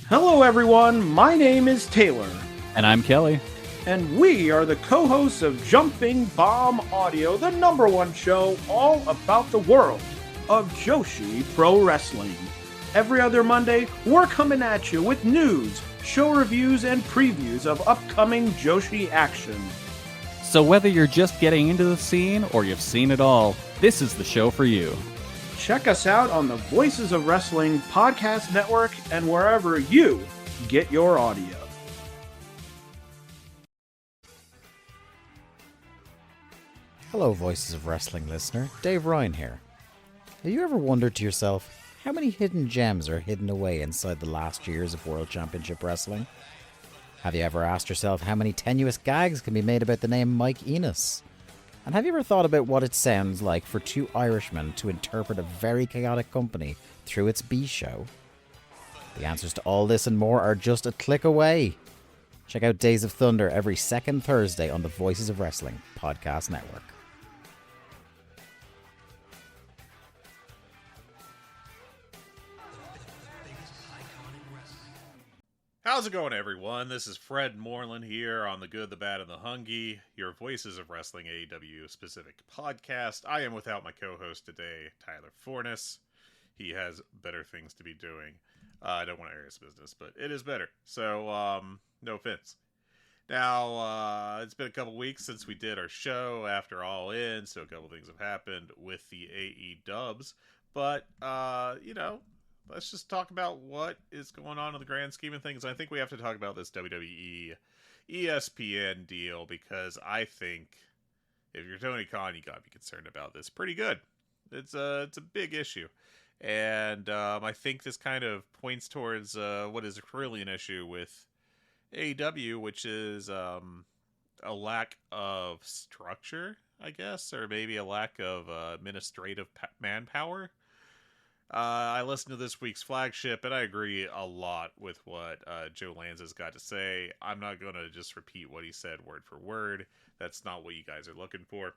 Hello, everyone. My name is Taylor. And I'm Kelly. And we are the co-hosts of Jumping Bomb Audio, the #1 show all about the world of Joshi Pro Wrestling. Every other Monday, we're coming at you with news, show reviews, and previews of upcoming Joshi action. So whether you're just getting into the scene or you've seen it all, this is the show for you. Check us out on the Voices of Wrestling podcast network and wherever you get your audio. Hello, Voices of Wrestling listener. Dave Ryan here. Have you ever wondered to yourself how many hidden gems are hidden away inside the last years of World Championship Wrestling? Have you ever asked yourself how many tenuous gags can be made about the name Mike Enos? And have you ever thought about what it sounds like for two Irishmen to interpret a very chaotic company through its B-show? The answers to all this and more are just a click away. Check out Days of Thunder every second Thursday on the Voices of Wrestling podcast network. How's it going, everyone? This is Fred Moreland here on the Good, the Bad, and the Hungee, your Voices of Wrestling AEW specific podcast. I am without my co-host today, Tyler Fornes. He has better things to be doing. I don't want to air his business, but it is better. So, no offense. Now, it's been a couple weeks since we did our show after All In, so a couple things have happened with the AE dubs. But, let's just talk about what is going on in the grand scheme of things. I think we have to talk about this WWE ESPN deal because I think if you're Tony Khan, you gotta be concerned about this. Pretty good. It's a big issue, and I think this kind of points towards what is really an issue with AEW, which is a lack of structure, I guess, or maybe a lack of administrative manpower. I listened to this week's flagship, and I agree a lot with what Joe Lanza's got to say. I'm not going to just repeat what he said word for word. That's not what you guys are looking for.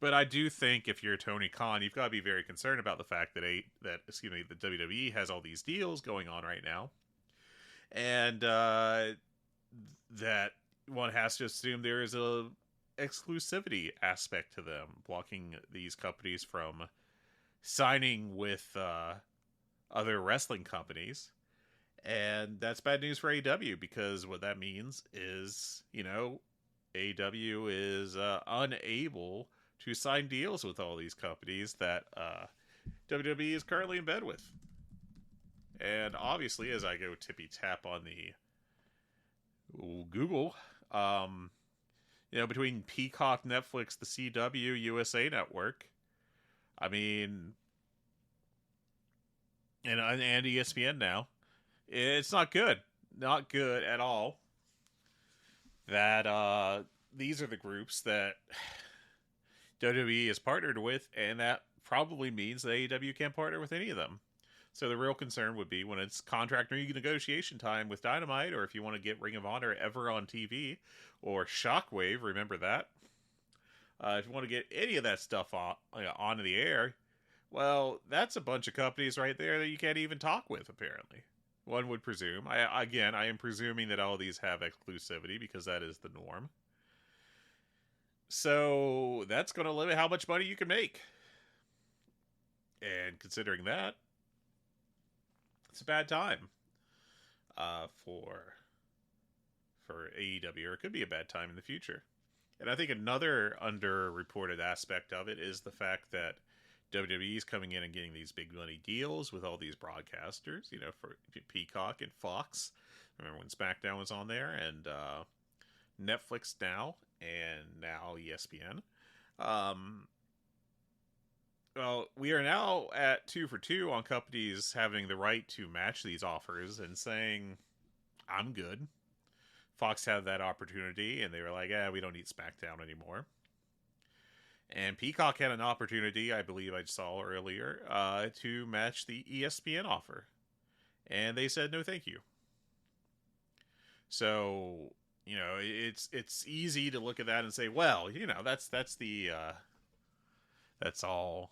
But I do think if you're Tony Khan, you've got to be very concerned about the fact that the WWE has all these deals going on right now, and that one has to assume there is a exclusivity aspect to them, blocking these companies from signing with other wrestling companies, and that's bad news for AEW because what that means is, AEW is unable to sign deals with all these companies that WWE is currently in bed with. And obviously, as I go tippy tap on the Google, between Peacock, Netflix, the CW, USA Network, I mean, and ESPN now, it's not good. Not good at all. That these are the groups that WWE is partnered with, and that probably means that AEW can't partner with any of them. So the real concern would be when it's contract renegotiation time with Dynamite, or if you want to get Ring of Honor ever on TV, or Shockwave, remember that? If you want to get any of that stuff onto the air, well, that's a bunch of companies right there that you can't even talk with, apparently. One would presume. I am presuming that all of these have exclusivity because that is the norm. So that's going to limit how much money you can make. And considering that, it's a bad time for AEW, or it could be a bad time in the future. And I think another underreported aspect of it is the fact that WWE is coming in and getting these big money deals with all these broadcasters, for Peacock and Fox. Remember when SmackDown was on there, and Netflix now, and now ESPN. Well, we are now at 2 for 2 on companies having the right to match these offers and saying, I'm good. Fox had that opportunity, and they were like, we don't need SmackDown anymore. And Peacock had an opportunity, I believe I saw earlier, to match the ESPN offer. And they said, no, thank you. So, it's easy to look at that and say, well, that's all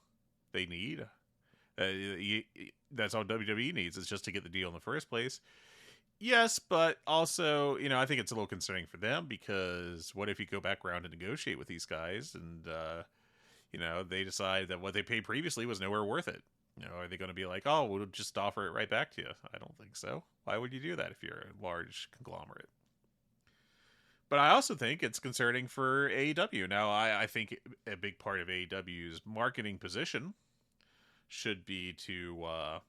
they need. That's all WWE needs, is just to get the deal in the first place. Yes, but also, I think it's a little concerning for them because what if you go back around and negotiate with these guys and, they decide that what they paid previously was nowhere worth it? Are they going to be like, oh, we'll just offer it right back to you? I don't think so. Why would you do that if you're a large conglomerate? But I also think it's concerning for AEW. Now, I think a big part of AEW's marketing position should be to,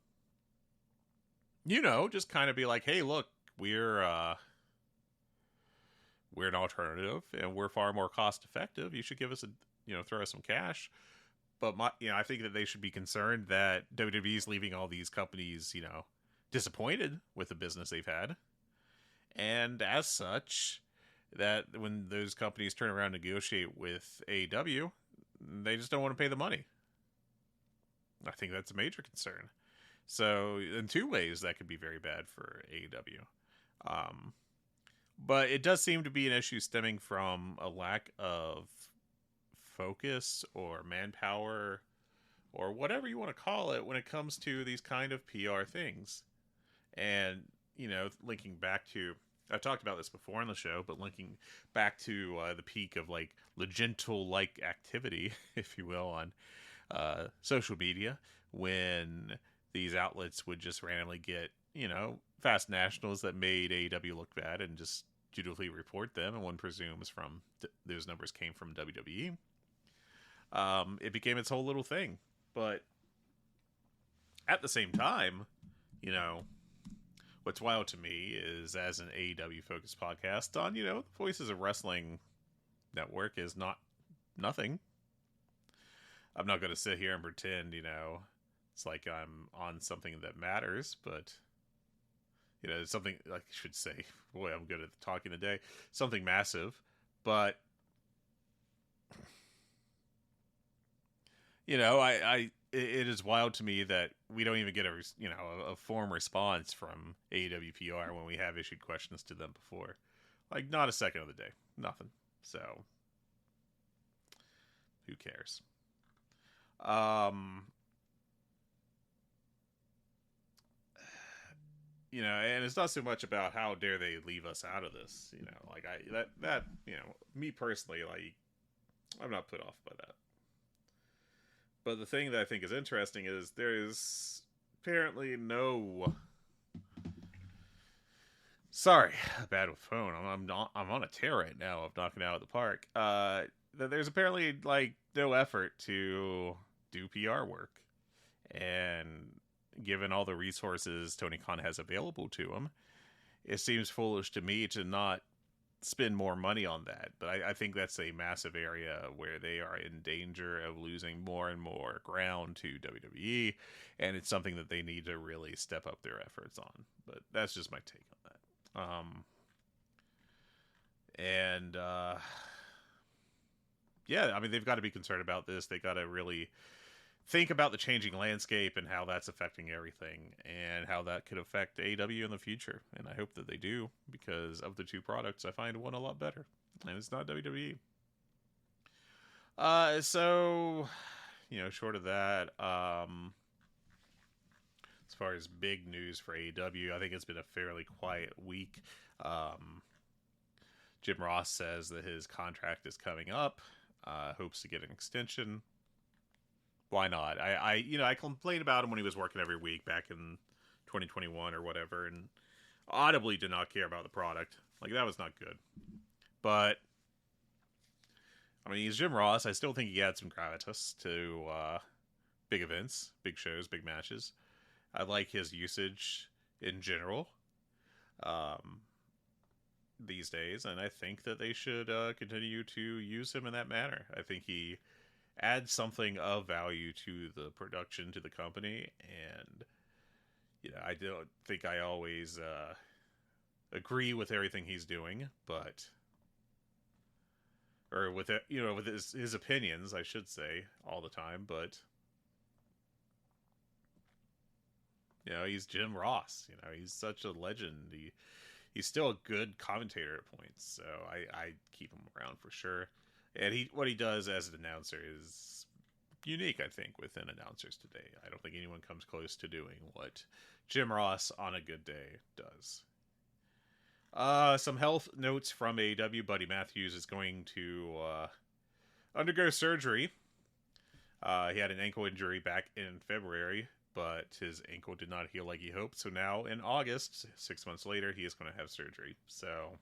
just kind of be like, hey, look, we're an alternative and we're far more cost effective. You should give us throw us some cash. But I think that they should be concerned that WWE is leaving all these companies, disappointed with the business they've had. And as such, that when those companies turn around and negotiate with AEW, they just don't want to pay the money. I think that's a major concern. So in two ways, that could be very bad for AEW. But it does seem to be an issue stemming from a lack of focus or manpower or whatever you want to call it when it comes to these kind of PR things. And, linking back to, I've talked about this before on the show, but linking back to the peak of like Legento-like activity, if you will, on social media, when these outlets would just randomly get, fast nationals that made AEW look bad and just dutifully report them, and one presumes from those numbers came from WWE. It became its whole little thing. But at the same time, what's wild to me is, as an AEW focused podcast on, the Voices of Wrestling network is not nothing. I'm not going to sit here and pretend, it's like I'm on something that matters, but something like I should say, boy, I'm good at talking today. Something massive, but it is wild to me that we don't even get a form response from AEW PR when we have issued questions to them before. Like, not a second of the day, nothing. So, who cares? And it's not so much about how dare they leave us out of this. Me personally, like, I'm not put off by that. But the thing that I think is interesting is there is apparently no. Sorry, bad with phone. I'm on a tear right now of knocking out of the park. There's apparently like no effort to do PR work, and given all the resources Tony Khan has available to him, it seems foolish to me to not spend more money on that. But I think that's a massive area where they are in danger of losing more and more ground to WWE, and it's something that they need to really step up their efforts on. But that's just my take on that. Yeah, I mean, they've got to be concerned about this. They got to really think about the changing landscape and how that's affecting everything and how that could affect AEW in the future. And I hope that they do, because of the two products, I find one a lot better, and it's not WWE. So, short of that, as far as big news for AEW, I think it's been a fairly quiet week. Jim Ross says that his contract is coming up, hopes to get an extension. Why not? I complained about him when he was working every week back in 2021 or whatever, and audibly did not care about the product. Like, that was not good. But, I mean, he's Jim Ross. I still think he adds some gravitas to big events, big shows, big matches. I like his usage in general these days, and I think that they should continue to use him in that manner. I think he adds something of value to the production, to the company, and I don't think I always agree with everything he's doing, but with his opinions, I should say, all the time, but he's Jim Ross. He's such a legend. He's still a good commentator at points, so I keep him around for sure. And what he does as an announcer is unique, I think, within announcers today. I don't think anyone comes close to doing what Jim Ross on a good day does. Some health notes from AEW. Buddy Matthews is going to undergo surgery. He had an ankle injury back in February, but his ankle did not heal like he hoped. So now in August, 6 months later, he is going to have surgery. So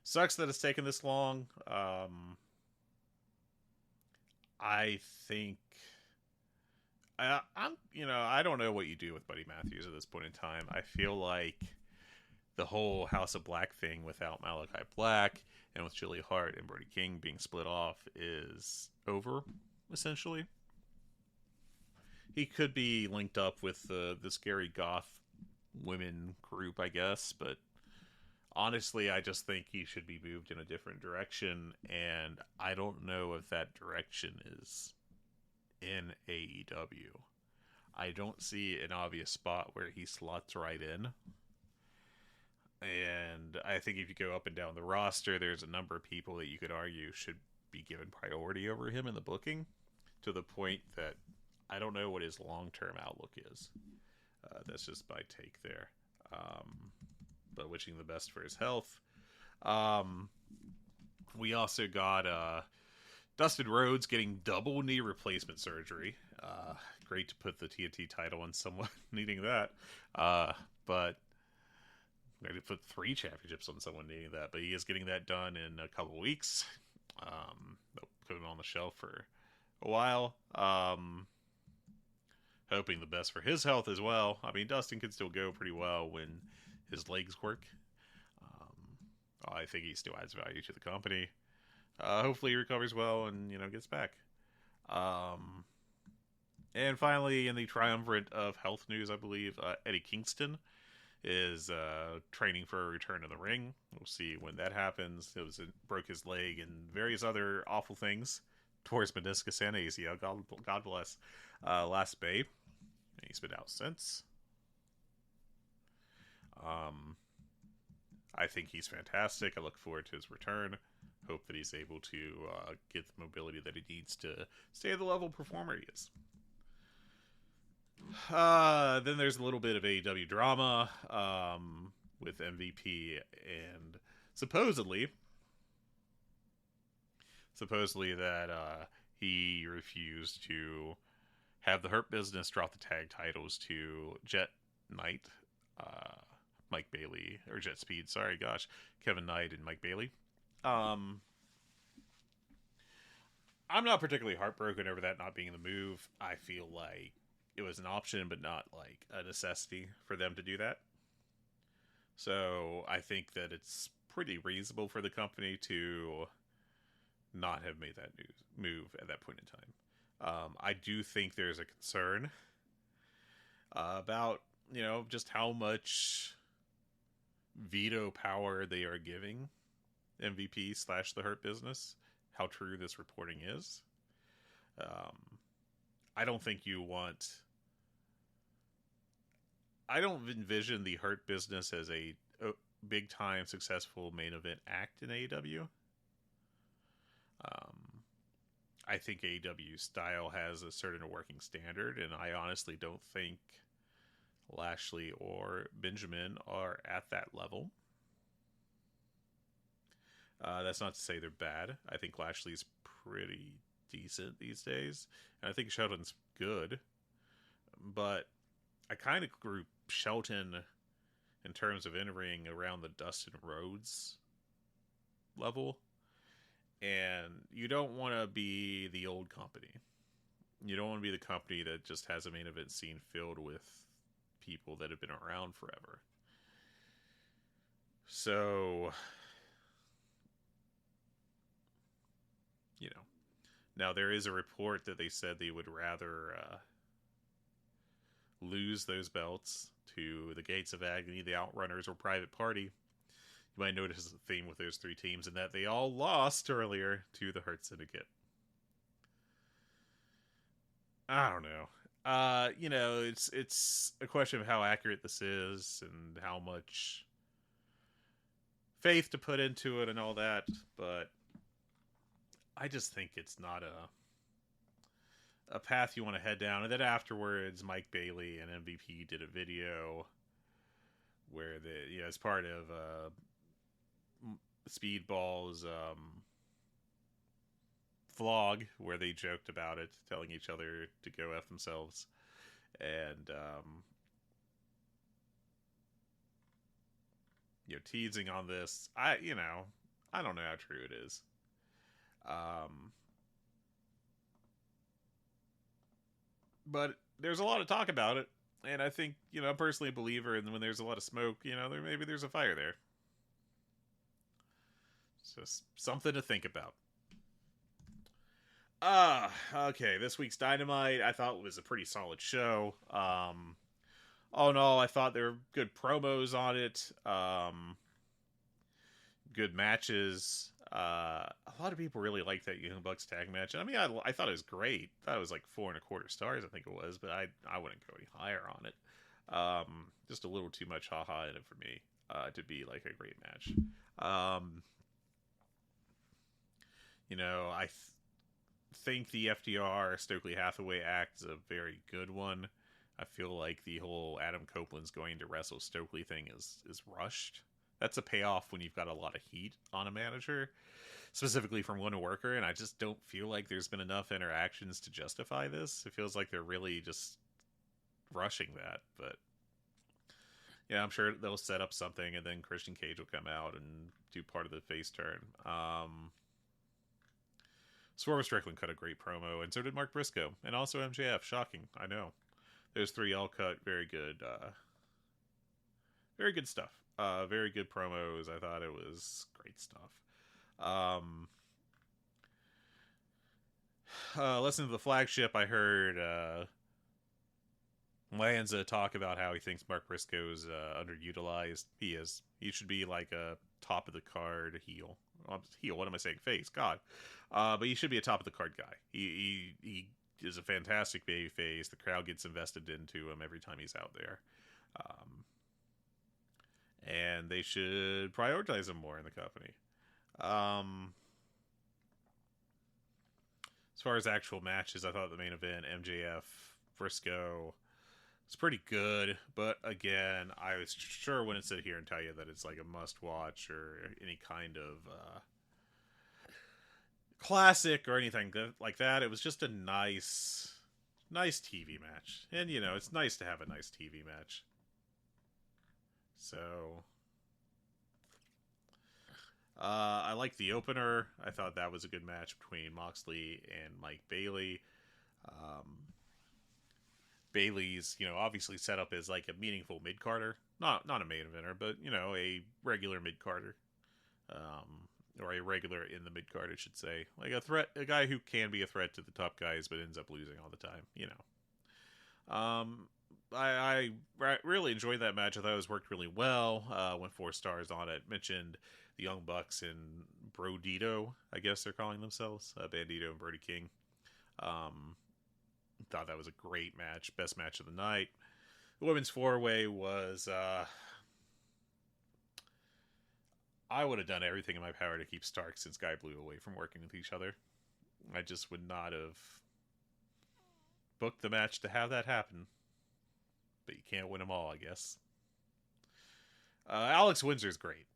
sucks that it's taken this long. I think I don't know what you do with Buddy Matthews at this point in time. I feel like the whole House of Black thing without Malachi Black and with Julie Hart and Brody King being split off is over, essentially. He could be linked up with the scary goth women group, I guess, but honestly, I just think he should be moved in a different direction, and I don't know if that direction is in AEW. I don't see an obvious spot where he slots right in. And I think if you go up and down the roster, there's a number of people that you could argue should be given priority over him in the booking, to the point that I don't know what his long-term outlook is. That's just my take there. But wishing the best for his health. We also got Dustin Rhodes getting double knee replacement surgery. Great to put the TNT title on someone needing that. But I to put 3 championships on someone needing that, but he is getting that done in a couple weeks. They'll put him on the shelf for a while. Hoping the best for his health as well. I mean, Dustin can still go pretty well when his legs work. I think he still adds value to the company. Hopefully he recovers well and, gets back. And finally, in the triumvirate of health news, I believe, Eddie Kingston is training for a return to the ring. We'll see when that happens. It broke his leg and various other awful things towards meniscus and ACL. God bless. Last May. He's been out since. I think he's fantastic. I look forward to his return. Hope that he's able to get the mobility that he needs to stay at the level performer he is. Then there's a little bit of AEW drama with MVP and supposedly that he refused to have the Hurt Business drop the tag titles to Jet Knight, Mike Bailey, or Jet Speed, Kevin Knight and Mike Bailey. I'm not particularly heartbroken over that not being the move. I feel like it was an option, but not like a necessity for them to do that. So I think that it's pretty reasonable for the company to not have made that move at that point in time. I do think there's a concern about, just how much veto power they are giving MVP / the Hurt Business, how true this reporting is. I don't envision the Hurt Business as a big time successful main event act in AEW. I think AEW style has a certain working standard, and I honestly don't think Lashley or Benjamin are at that level. That's not to say they're bad. I think Lashley's pretty decent these days, and I think Shelton's good. But I kind of group Shelton in terms of entering around the Dustin Rhodes level. And you don't want to be the old company. You don't want to be the company that just has a main event scene filled with people that have been around forever. So, now there is a report that they said they would rather lose those belts to the Gates of Agony, the Outrunners, or Private Party. You might notice a theme with those 3 teams in that they all lost earlier to the Hurt Syndicate. I don't know. It's a question of how accurate this is and how much faith to put into it and all that, but I just think it's not a path you want to head down. And then afterwards, Mike Bailey and MVP did a video where as part of Speedball's vlog, where they joked about it, telling each other to go F themselves, and teasing on this. I don't know how true it is. But there's a lot of talk about it, and I think, I'm personally a believer, and when there's a lot of smoke, maybe there's a fire there. It's just something to think about. Okay, this week's Dynamite, I thought was a pretty solid show. All in all, I thought there were good promos on it, good matches. A lot of people really liked that Young Bucks tag match. I mean, I thought it was great. I thought it was like 4.25 stars, I think it was, but I wouldn't go any higher on it. Just a little too much haha in it for me to be like a great match. I think the FDR Stokely Hathaway act is a very good one. I feel like the whole Adam Copeland's going to wrestle Stokely thing is rushed. That's a payoff when you've got a lot of heat on a manager, specifically from one worker, and I just don't feel like there's been enough interactions to justify this. It feels like they're really just rushing that, but yeah, I'm sure they'll set up something, and then Christian Cage will come out and do part of the face turn. Swerve Strickland cut a great promo, and so did Mark Briscoe, and also MJF. Shocking, I know. Those three all cut very good stuff. Very good promos. I thought it was great stuff. Listening to the flagship, I heard Lanza talk about how he thinks Mark Briscoe's underutilized. He is. He should be like a top of the card heel. What am I saying? Face. God. But he should be a top of the card guy. He is a fantastic baby face. The crowd gets invested into him every time he's out there. And they should prioritize him more in the company. As far as actual matches, I thought the main event, MJF, Briscoe, it's pretty good. But again, I was sure wouldn't sit here and tell you that it's like a must-watch or any kind of classic or anything like that. It was just a nice TV match. And, it's nice to have a nice TV match. So, I liked the opener. I thought that was a good match between Moxley and Mike Bailey. Bailey's, obviously set up as like a meaningful mid-carder. Not a main eventer, but, a regular mid-carder. Or a regular in the mid-card, I should say. Like a guy who can be a threat to the top guys, but ends up losing all the time, I really enjoyed that match. I thought it was worked really well. Went 4 stars on it. Mentioned the Young Bucks and Brodito, I guess they're calling themselves. Bandito and Brody King. Thought that was a great match. Best match of the night. The women's 4-way was... I would have done everything in my power to keep Starks and Sky Blue away from working with each other. I just would not have booked the match to have that happen. But you can't win them all, I guess. Alex Windsor's great.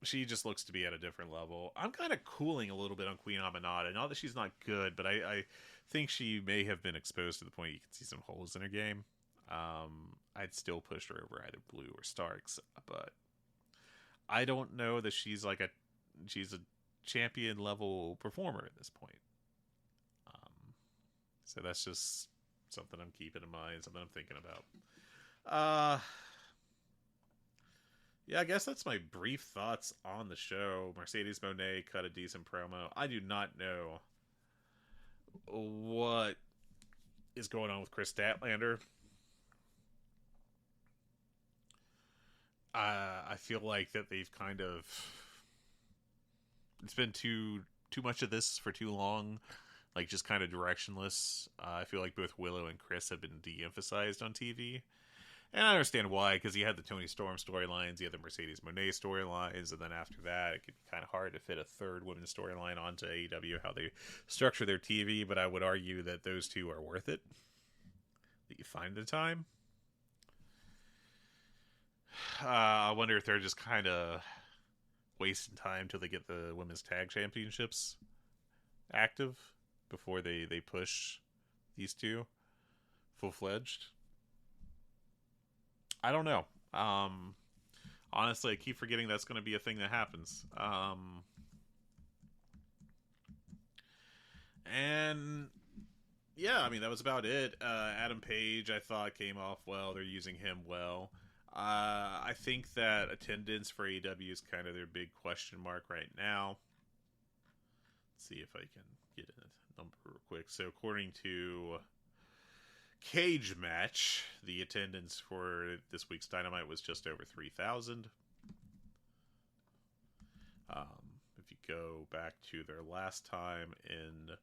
She just looks to be at a different level. I'm kind of cooling a little bit on Queen Aminata. Not that she's not good, but I think she may have been exposed to the point you can see some holes in her game. I'd still push her over either Blue or Starks, but I don't know that she's a champion level performer at this point. So that's just something I'm keeping in mind, something I'm thinking about. Yeah, I guess that's my brief thoughts on the show. Mercedes Moné cut a decent promo. I do not know what is going on with Chris Statlander. I feel like that they've kind of... It's been too much of this for too long. Like, just kind of directionless. I feel like both Willow and Chris have been de-emphasized on TV. And I understand why, because you had the Tony Storm storylines, you had the Mercedes Moné storylines, and then after that, it could be kind of hard to fit a third women's storyline onto AEW, how they structure their TV, but I would argue that those two are worth it. That you find the time. I wonder if they're just kind of wasting time till they get the women's tag championships active before they push these two full fledged. I don't know. Honestly, I keep forgetting that's going to be a thing that happens. And yeah, I mean that was about it. Adam Page, I thought came off well. They're using him well. I think that attendance for AEW is kind of their big question mark right now. Let's see if I can get a number real quick. So according to Cage Match, the attendance for this week's Dynamite was just over 3,000. If you go back to their last time in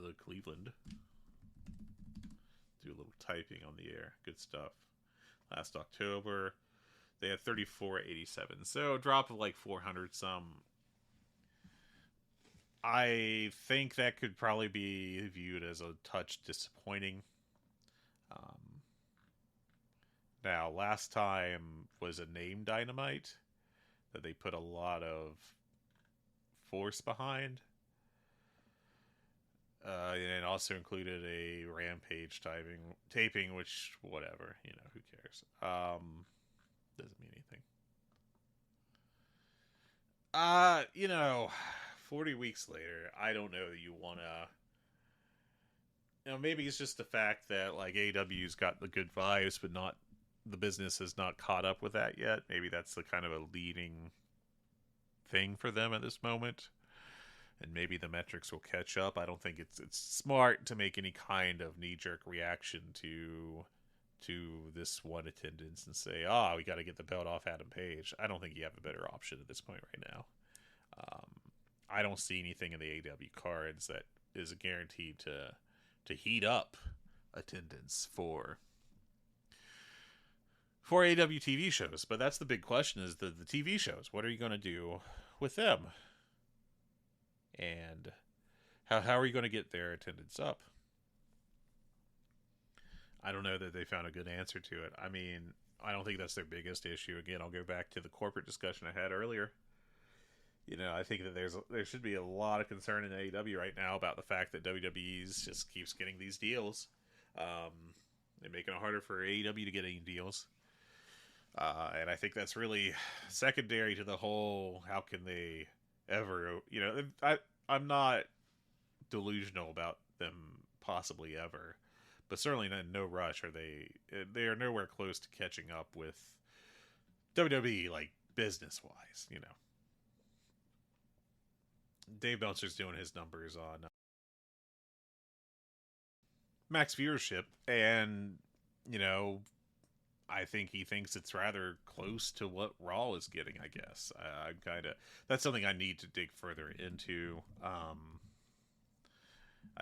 the Cleveland, do a little typing on the air. Good stuff. Last October, they had 3,487. So a drop of like 400 some. I think that could probably be viewed as a touch disappointing. Now, last time was a name Dynamite that they put a lot of force behind. And also included a Rampage taping, which, whatever, who cares? Doesn't mean anything. 40 weeks later, I don't know that you want to... maybe it's just the fact that, like, AEW's got the good vibes, but the business has not caught up with that yet. Maybe that's the kind of a leading thing for them at this moment. And maybe the metrics will catch up. I don't think it's smart to make any kind of knee-jerk reaction to this one attendance and say, we got to get the belt off Adam Page. I don't think you have a better option at this point right now. I don't see anything in the AEW cards that is guaranteed to heat up attendance for AEW TV shows. But that's the big question: is the TV shows. What are you going to do with them? And how are you going to get their attendance up? I don't know that they found a good answer to it. I mean, I don't think that's their biggest issue. Again, I'll go back to the corporate discussion I had earlier. I think that there should be a lot of concern in AEW right now about the fact that WWE's just keeps getting these deals. They're making it harder for AEW to get any deals. And I think that's really secondary to the whole, how can they ever, I'm not delusional about them possibly ever, but certainly in no rush are they are nowhere close to catching up with WWE, like, business-wise, Dave Meltzer's doing his numbers on max viewership, and, I think he thinks it's rather close to what Raw is getting, I guess. I'm that's something I need to dig further into. I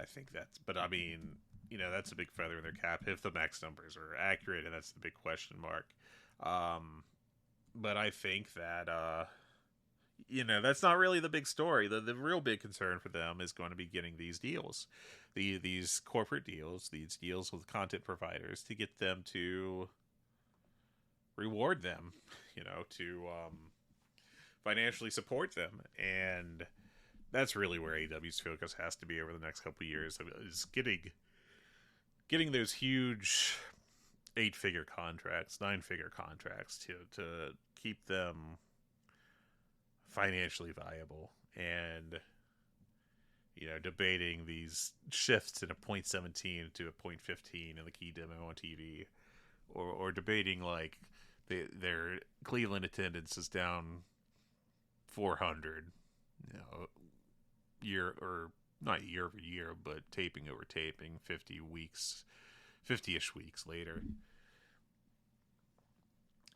think but I mean, that's a big feather in their cap if the max numbers are accurate, and that's the big question mark. But I think that, that's not really the big story. The real big concern for them is going to be getting these deals, these corporate deals, these deals with content providers to get them to reward them, to financially support them. And that's really where AEW's focus has to be over the next couple of years, is getting those huge 8-figure contracts, 9-figure contracts to keep them financially viable, and debating these shifts in a .17 to a .15 in the key demo on TV, or debating like their Cleveland attendance is down 400, year, or not year over year, but taping over taping, 50-ish weeks later.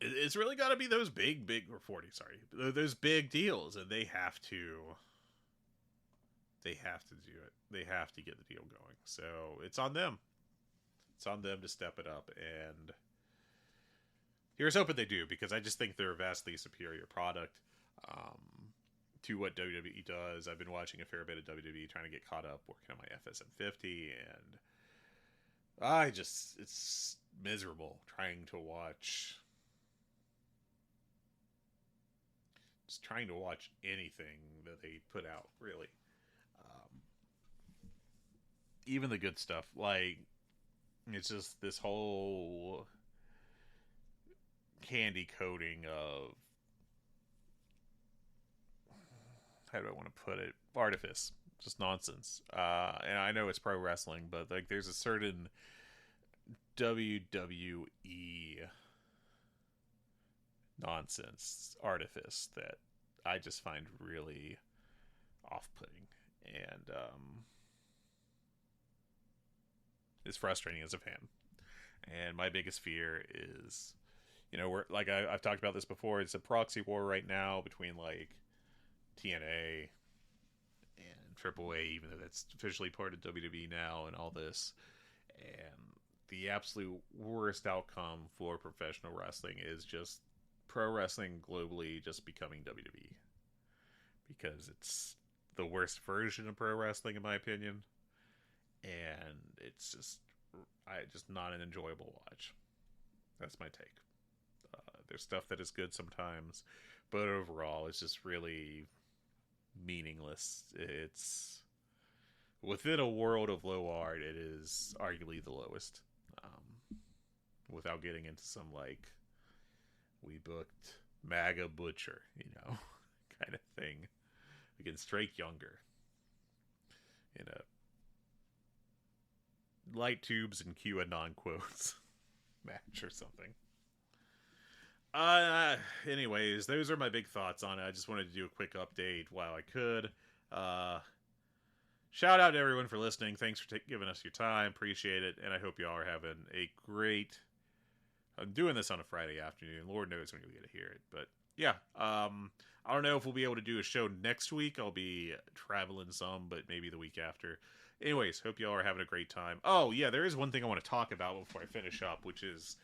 It's really got to be those big, or 40, sorry, those big deals, and they have to do it. They have to get the deal going. So it's on them. It's on them to step it up, and here's hoping they do, because I just think they're a vastly superior product to what WWE does. I've been watching a fair bit of WWE, trying to get caught up, working on my FSM 50, and it's miserable trying to watch just trying to watch anything that they put out, really. Even the good stuff, like, it's just this whole candy coating of, how do I want to put it, artifice, just nonsense. And I know it's pro wrestling, but like there's a certain WWE nonsense artifice that I just find really off-putting, and it's frustrating as a fan. And my biggest fear is, we're like I've talked about this before. It's a proxy war right now between like TNA and AAA, even though that's officially part of WWE now, and all this. And the absolute worst outcome for professional wrestling is just pro wrestling globally just becoming WWE, because it's the worst version of pro wrestling in my opinion, and it's just not an enjoyable watch. That's my take. There's stuff that is good sometimes, but overall it's just really meaningless. It's within a world of low art, it is arguably the lowest, without getting into some like we booked MAGA Butcher, kind of thing against Drake Younger in a light tubes and QAnon quotes match or something. Anyways, those are my big thoughts on it. I just wanted to do a quick update while I could. Shout out to everyone for listening. Thanks for giving us your time. Appreciate it. And I hope you all are having a great... I'm doing this on a Friday afternoon. Lord knows when you'll get to hear it. But yeah, I don't know if we'll be able to do a show next week. I'll be traveling some, but maybe the week after. Anyways, hope you all are having a great time. Oh, yeah, there is one thing I want to talk about before I finish up, which is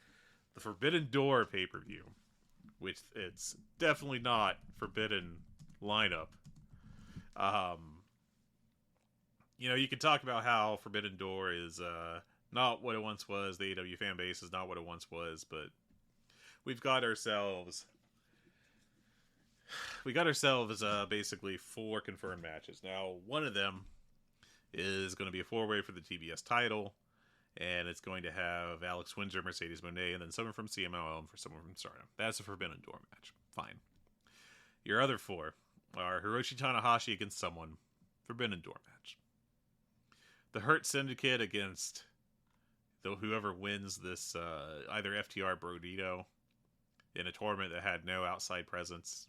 the Forbidden Door pay-per-view, which it's definitely not Forbidden lineup. You can talk about how Forbidden Door is not what it once was. The AEW fan base is not what it once was, but we got ourselves basically 4 confirmed matches. Now, one of them is going to be a 4-way for the TBS title, and it's going to have Alex Windsor, Mercedes Moné, and then someone from CMLL and for someone from Stardom. That's a Forbidden Door match. Fine. Your other 4 are Hiroshi Tanahashi against someone. Forbidden Door match. The Hurt Syndicate against whoever wins this either FTR Brodito in a tournament that had no outside presence.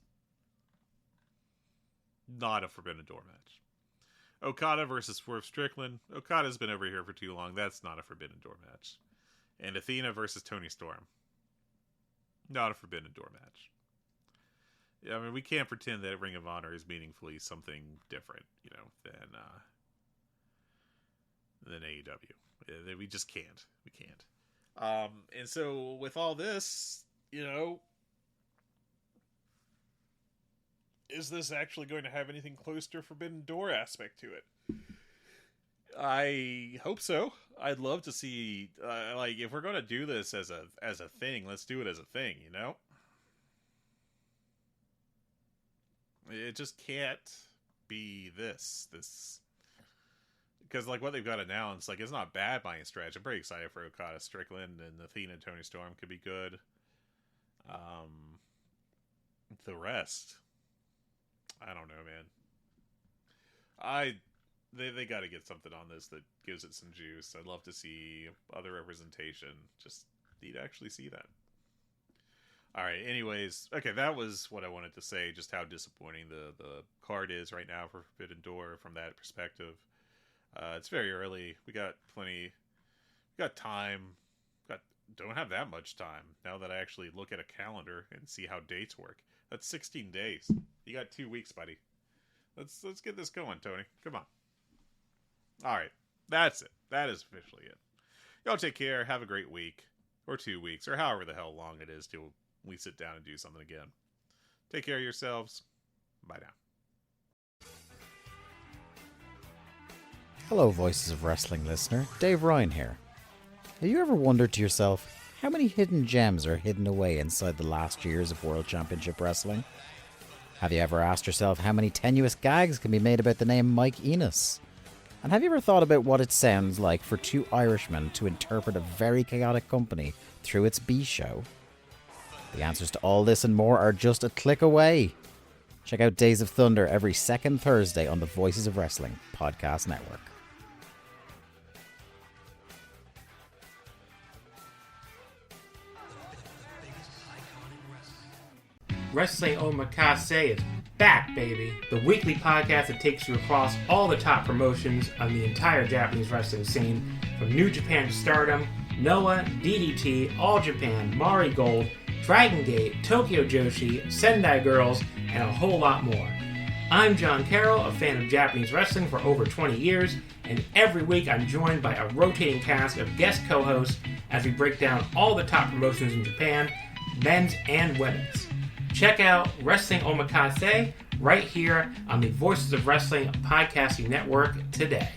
Not a Forbidden Door match. Okada versus Swerve Strickland. Okada's been over here for too long. That's not a Forbidden Door match. And Athena versus Toni Storm. Not a Forbidden Door match. I mean, we can't pretend that Ring of Honor is meaningfully something different, than AEW. We just can't. We can't. And so with all this, is this actually going to have anything close to a Forbidden Door aspect to it? I hope so. I'd love to see, if we're going to do this as a thing, let's do it as a thing, It just can't be this, because what they've got announced, it's not bad by any stretch. I'm pretty excited for Okada Strickland, and Athena and Toni Storm could be good. The rest, I don't know, man. They got to get something on this that gives it some juice. I'd love to see other representation. Just need to actually see that. All right. Anyways, okay, that was what I wanted to say. Just how disappointing the card is right now for Forbidden Door from that perspective. It's very early. We got plenty. We got time. Don't have that much time now that I actually look at a calendar and see how dates work. That's 16 days. You got 2 weeks, buddy. Let's get this going, Tony. Come on. All right. That's it. That is officially it. Y'all take care. Have a great week. Or 2 weeks. Or however the hell long it is till we sit down and do something again. Take care of yourselves. Bye now. Hello, Voices of Wrestling listener. Dave Ryan here. Have you ever wondered to yourself how many hidden gems are hidden away inside the last years of World Championship Wrestling? Have you ever asked yourself how many tenuous gags can be made about the name Mike Enos? And have you ever thought about what it sounds like for two Irishmen to interpret a very chaotic company through its B show? The answers to all this and more are just a click away. Check out Days of Thunder every second Thursday on the Voices of Wrestling podcast network. Wrestling Omakase is back, baby. The weekly podcast that takes you across all the top promotions of the entire Japanese wrestling scene, from New Japan to Stardom, Noah, DDT, All Japan, Mari Gold, Dragon Gate, Tokyo Joshi, Sendai Girls, and a whole lot more. I'm John Carroll, a fan of Japanese wrestling for over 20 years, and every week I'm joined by a rotating cast of guest co-hosts as we break down all the top promotions in Japan, men's and women's. Check out Wrestling Omakase right here on the Voices of Wrestling podcasting network today.